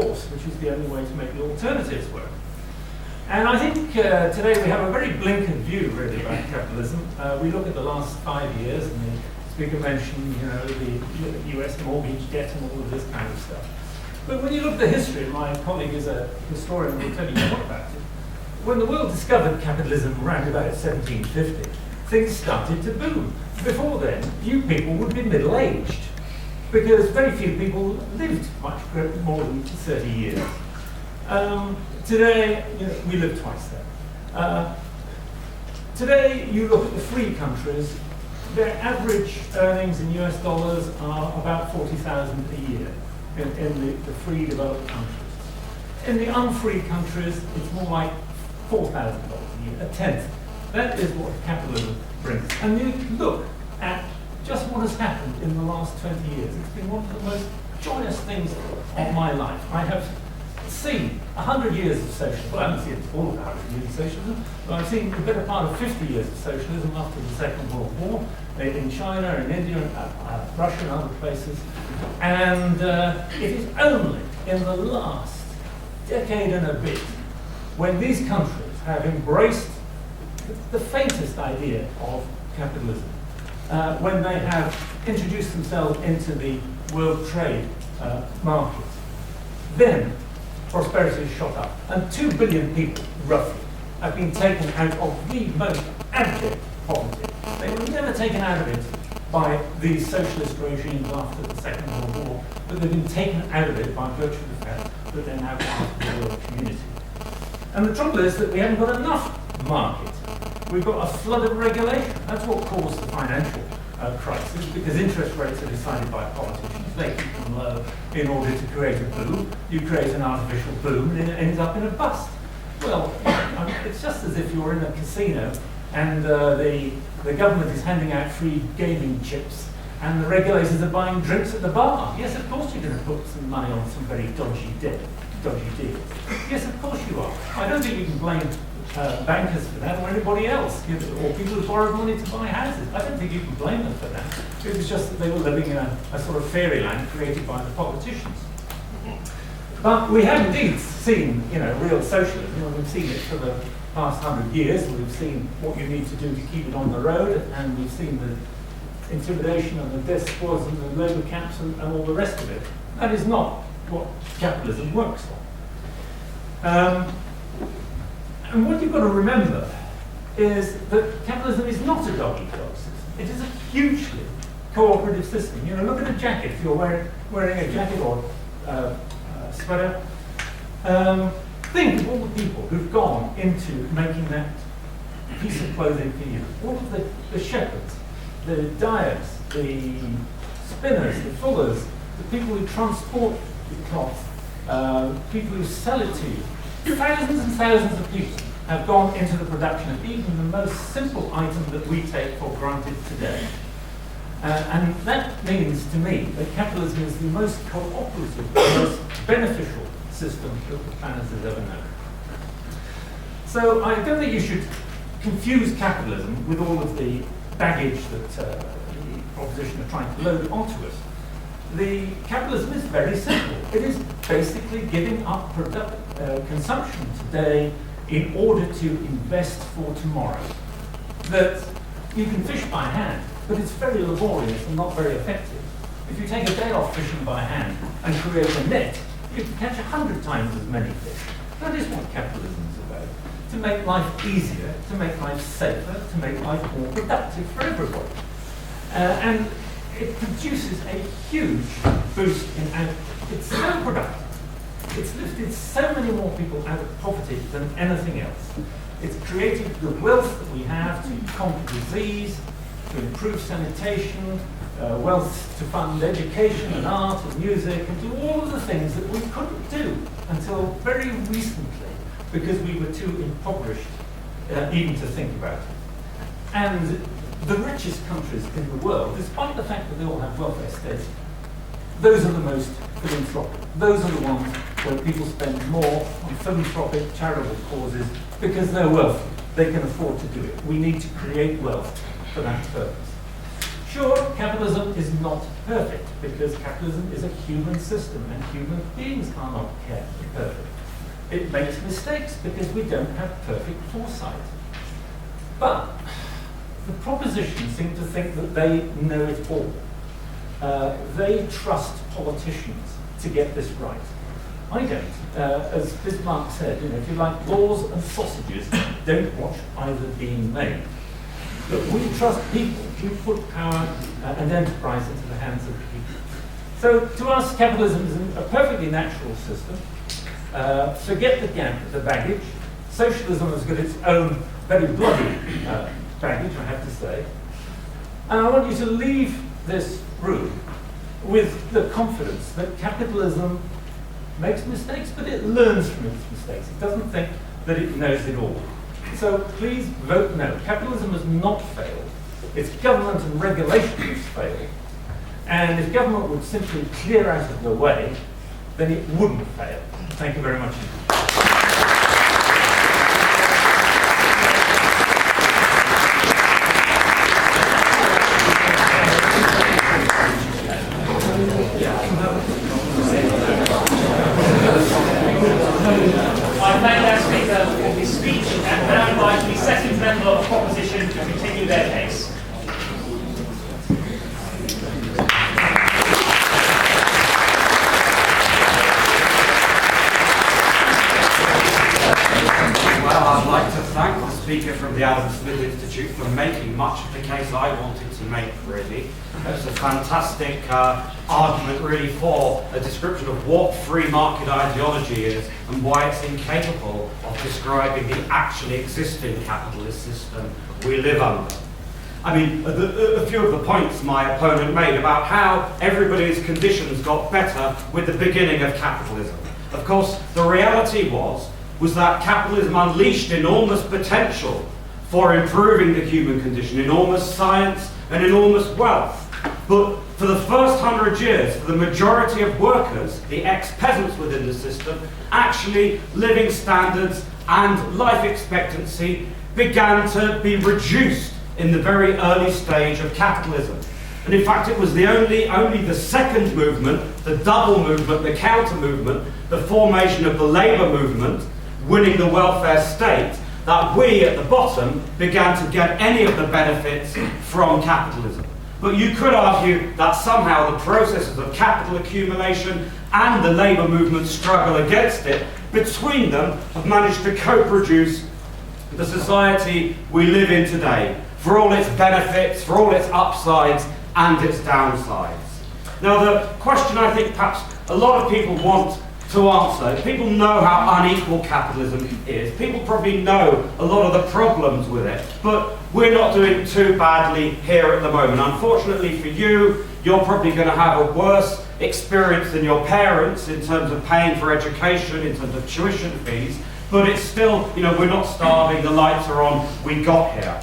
force, which is the only way to make the alternatives work. And I think today we have a very blinkered view, really, about capitalism. We look at the last 5 years, and the speaker mentioned, the US mortgage debt and all of this kind of stuff. But when you look at the history, and my colleague is a historian who will tell you more about it, when the world discovered capitalism around about 1750, things started to boom. Before then, you people would be middle-aged, because very few people lived much more than 30 years. Today, we live twice that. Today, you look at the free countries, their average earnings in US dollars are about $40,000 a year in the free developed countries. In the unfree countries, it's more like $4,000 a year, a tenth. That is what capitalism brings. And you look at just what has happened in the last 20 years. It's been one of the most joyous things of my life. I have seen 100 years of socialism. Well, I haven't seen all of 100 years of socialism, but I've seen the better part of 50 years of socialism after the Second World War in China, in India, Russia, and other places. And it is only in the last decade and a bit when these countries have embraced the faintest idea of capitalism, when they have introduced themselves into the world trade market, then prosperity has shot up. And 2 billion people, roughly, have been taken out of the most abject poverty. They were never taken out of it by the socialist regimes after the Second World War, but they've been taken out of it by virtue of the fact that they're now part of the world community. And the trouble is that we haven't got enough market. We've got a flood of regulation. That's what caused the financial crisis, because interest rates are decided by politicians. They keep them low in order to create a boom. You create an artificial boom and it ends up in a bust. Well, it's just as if you're in a casino and the government is handing out free gaming chips and the regulators are buying drinks at the bar. Yes, of course you're going to put some money on some very dodgy deals. Yes, of course you are. I don't think you can blame bankers for that or anybody else, or people who borrowed money to buy houses. I don't think you can blame them for that. It was just that they were living in a sort of fairyland created by the politicians. But we have indeed seen, real socialism. We've seen it for the past 100 years. We've seen what you need to do to keep it on the road, and we've seen the intimidation and the death squads and the labour camps and all the rest of it. That is not what capitalism works on. And what you've got to remember is that capitalism is not a dog-eat-dog system. It is a hugely cooperative system. Look at a jacket. If you're wearing a jacket or sweater, think of all the people who've gone into making that piece of clothing for you. All of the shepherds, the dyers, the spinners, the fullers, the people who transport the cloth, people who sell it to you. Thousands and thousands of people have gone into the production of even the most simple item that we take for granted today. And that means to me that capitalism is the most cooperative, the most beneficial system that the planet has ever known. So I don't think you should confuse capitalism with all of the baggage that the opposition are trying to load onto us. The capitalism is very simple. It is basically giving up consumption today in order to invest for tomorrow. That you can fish by hand, but it's very laborious and not very effective. If you take a day off fishing by hand and create a net, you can catch 100 times as many fish. That is what capitalism is about. To make life easier, to make life safer, to make life more productive for everybody. And it produces a huge boost in output. It's so productive. It's lifted so many more people out of poverty than anything else. It's created the wealth that we have to combat disease, to improve sanitation, wealth to fund education and art and music, and do all of the things that we couldn't do until very recently because we were too impoverished even to think about it. And the richest countries in the world, despite the fact that they all have welfare states, those are the most philanthropic. Those are the ones where people spend more on philanthropic, charitable causes because they're wealthy. They can afford to do it. We need to create wealth for that purpose. Sure, capitalism is not perfect, because capitalism is a human system, and human beings are not perfect. It makes mistakes because we don't have perfect foresight. But the proposition seem to think that they know it all. They trust politicians to get this right. I don't. As Bismarck said, if you like laws and sausages, don't watch either being made. But we trust people. We put power and enterprise into the hands of people. So to us, capitalism is a perfectly natural system. Forget the baggage. Socialism has got its own very bloody baggage, I have to say. And I want you to leave this room with the confidence that capitalism makes mistakes, but it learns from its mistakes. It doesn't think that it knows it all. So please vote no. Capitalism has not failed. Its government and regulation has failed. And if government would simply clear out of the way, then it wouldn't fail. Thank you very much. I thank that speaker for his speech and now invite the second member of proposition to continue their case. Well, I'd like to thank the speaker from the Adam Smith Institute for making much of the case I wanted to make, really. It's a fantastic argument, really, for a description of what free market ideology is and why it's incapable of describing the actually existing capitalist system we live under. I mean, a few of the points my opponent made about how everybody's conditions got better with the beginning of capitalism. Of course, the reality was that capitalism unleashed enormous potential for improving the human condition, enormous science and enormous wealth. But for the first 100 years, for the majority of workers, the ex-peasants within the system, actually living standards and life expectancy began to be reduced in the very early stage of capitalism. And in fact, it was only the second movement, the double movement, the counter movement, the formation of the labour movement, winning the welfare state, that we at the bottom began to get any of the benefits from capitalism. But you could argue that somehow the processes of capital accumulation and the labour movement struggle against it, between them have managed to co-produce the society we live in today, for all its benefits, for all its upsides and its downsides. Now, the question I think perhaps a lot of people want to answer, people know how unequal capitalism is. People probably know a lot of the problems with it, but we're not doing too badly here at the moment. Unfortunately for you, you're probably going to have a worse experience than your parents in terms of paying for education, in terms of tuition fees, but it's still, we're not starving, the lights are on, we got here.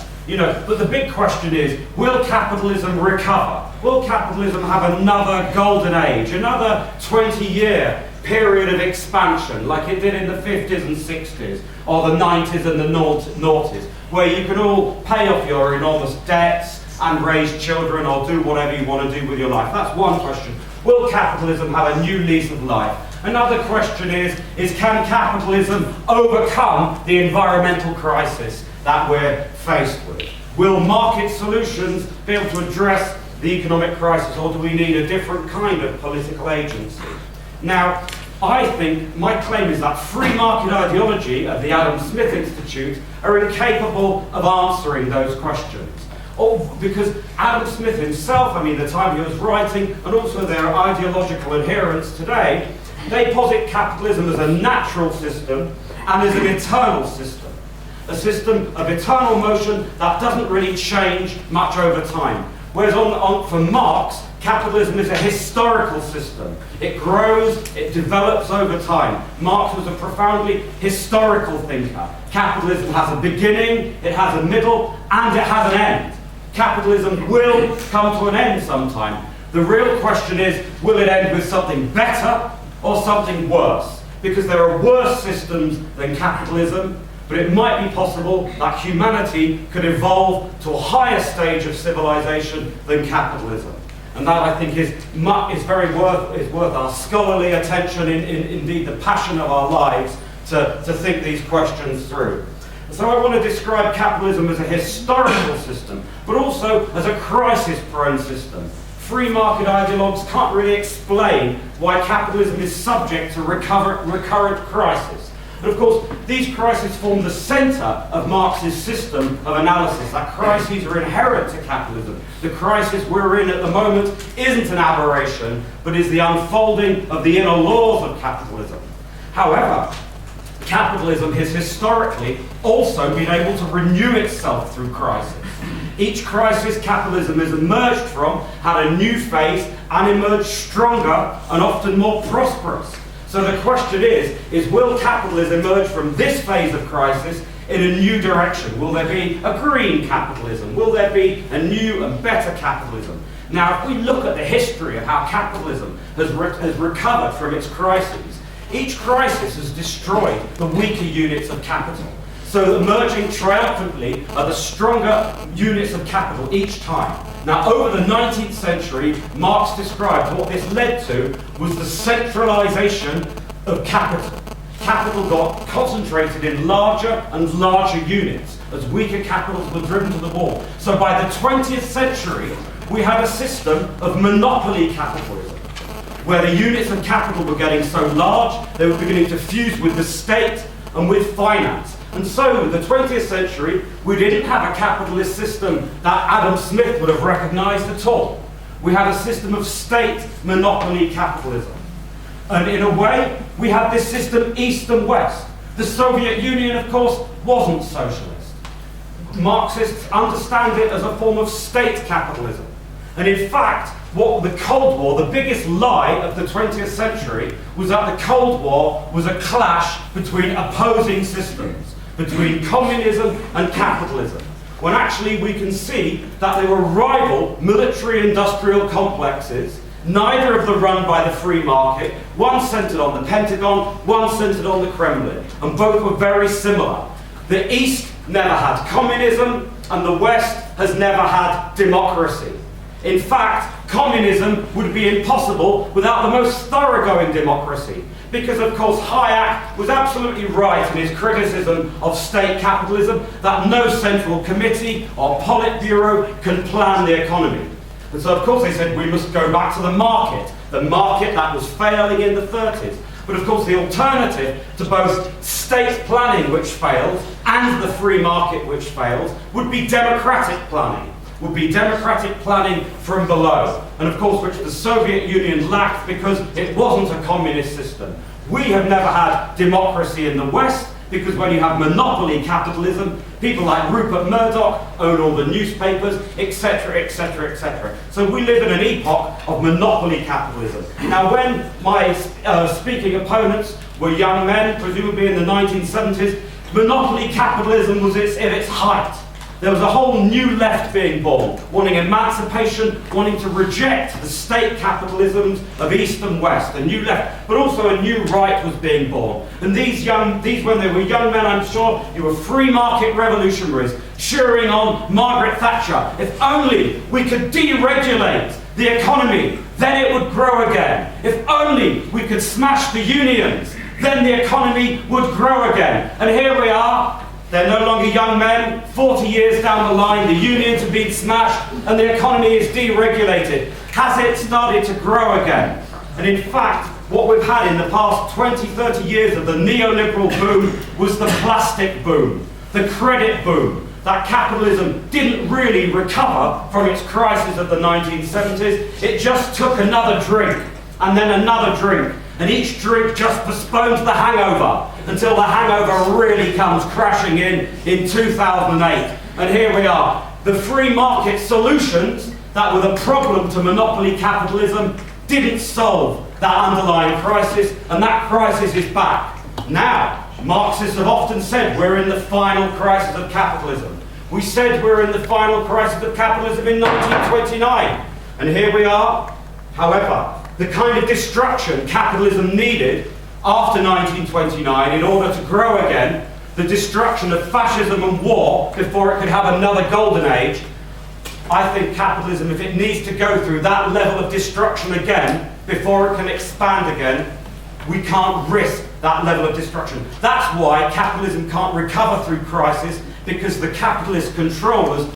But the big question is, will capitalism recover? Will capitalism have another golden age, another 20-year period of expansion like it did in the 50s and 60s, or the 90s and the noughties, where you could all pay off your enormous debts and raise children or do whatever you want to do with your life? That's one question. Will capitalism have a new lease of life? Another question is can capitalism overcome the environmental crisis that we're faced with? Will market solutions be able to address the economic crisis, or do we need a different kind of political agency? Now, I think my claim is that free market ideology of the Adam Smith Institute are incapable of answering those questions. Because Adam Smith himself, the time he was writing, and also their ideological adherents today, they posit capitalism as a natural system and as an eternal system. A system of eternal motion that doesn't really change much over time. Whereas for Marx, capitalism is a historical system. It grows, it develops over time. Marx was a profoundly historical thinker. Capitalism has a beginning, it has a middle, and it has an end. Capitalism will come to an end sometime. The real question is, will it end with something better or something worse? Because there are worse systems than capitalism. but it might be possible that humanity could evolve to a higher stage of civilization than capitalism. And that, I think, is worth our scholarly attention, indeed the passion of our lives, to think these questions through. So I want to describe capitalism as a historical system, but also as a crisis-prone system. Free market ideologues can't really explain why capitalism is subject to recurrent crisis. And of course, these crises form the centre of Marx's system of analysis. That crises are inherent to capitalism. The crisis we're in at the moment isn't an aberration, but is the unfolding of the inner laws of capitalism. However, capitalism has historically also been able to renew itself through crisis. Each crisis capitalism has emerged from had a new phase and emerged stronger and often more prosperous. So the question is will capitalism emerge from this phase of crisis in a new direction? Will there be a green capitalism? Will there be a new and better capitalism? Now, if we look at the history of how capitalism has recovered from its crises, each crisis has destroyed the weaker units of capital. So emerging triumphantly are the stronger units of capital each time. Now, over the 19th century, Marx described what this led to was the centralization of capital. Capital got concentrated in larger and larger units as weaker capitals were driven to the wall. So by the 20th century, we had a system of monopoly capitalism, where the units of capital were getting so large, they were beginning to fuse with the state and with finance. And so, in the 20th century, we didn't have a capitalist system that Adam Smith would have recognized at all. We had a system of state monopoly capitalism. And in a way, we had this system east and west. The Soviet Union, of course, wasn't socialist. Marxists understand it as a form of state capitalism. And in fact, what the Cold War, the biggest lie of the 20th century, was that the Cold War was a clash between opposing systems, between communism and capitalism, when actually we can see that they were rival military-industrial complexes, neither of them run by the free market, one centred on the Pentagon, one centred on the Kremlin, and both were very similar. The East never had communism, and the West has never had democracy. In fact, communism would be impossible without the most thoroughgoing democracy. Because, of course, Hayek was absolutely right in his criticism of state capitalism, that no central committee or Politburo can plan the economy. And so, of course, they said we must go back to the market that was failing in the 30s. But, of course, the alternative to both state planning, which fails, and the free market, which fails, would be democratic planning. Would be democratic planning from below, and of course which the Soviet Union lacked because it wasn't a communist system. We have never had democracy in the West because when you have monopoly capitalism, people like Rupert Murdoch own all the newspapers, etc., etc., etc. So we live in an epoch of monopoly capitalism. Now, when my speaking opponents were young men, presumably in the 1970s, monopoly capitalism was at its height. There was a whole new left being born, wanting emancipation, wanting to reject the state capitalisms of East and West, a new left, but also a new right was being born. And these when they were young men, I'm sure, you were free market revolutionaries, cheering on Margaret Thatcher. If only we could deregulate the economy, then it would grow again. If only we could smash the unions, then the economy would grow again. And here we are. They're no longer young men. 40 years down the line, the unions have been smashed and the economy is deregulated. Has it started to grow again? And in fact, what we've had in the past 20, 30 years of the neoliberal boom was the plastic boom, the credit boom. That capitalism didn't really recover from its crisis of the 1970s. It just took another drink and then another drink. And each drink just postpones the hangover until the hangover really comes crashing in 2008. And here we are. The free market solutions that were the problem to monopoly capitalism didn't solve that underlying crisis, and that crisis is back. Now, Marxists have often said we're in the final crisis of capitalism. We said we're in the final crisis of capitalism in 1929, and here we are. However, the kind of destruction capitalism needed after 1929 in order to grow again the destruction of fascism and war before it could have another golden age. I think capitalism, if it needs to go through that level of destruction again before it can expand again, we can't risk that level of destruction. That's why capitalism can't recover through crisis, because the capitalist controllers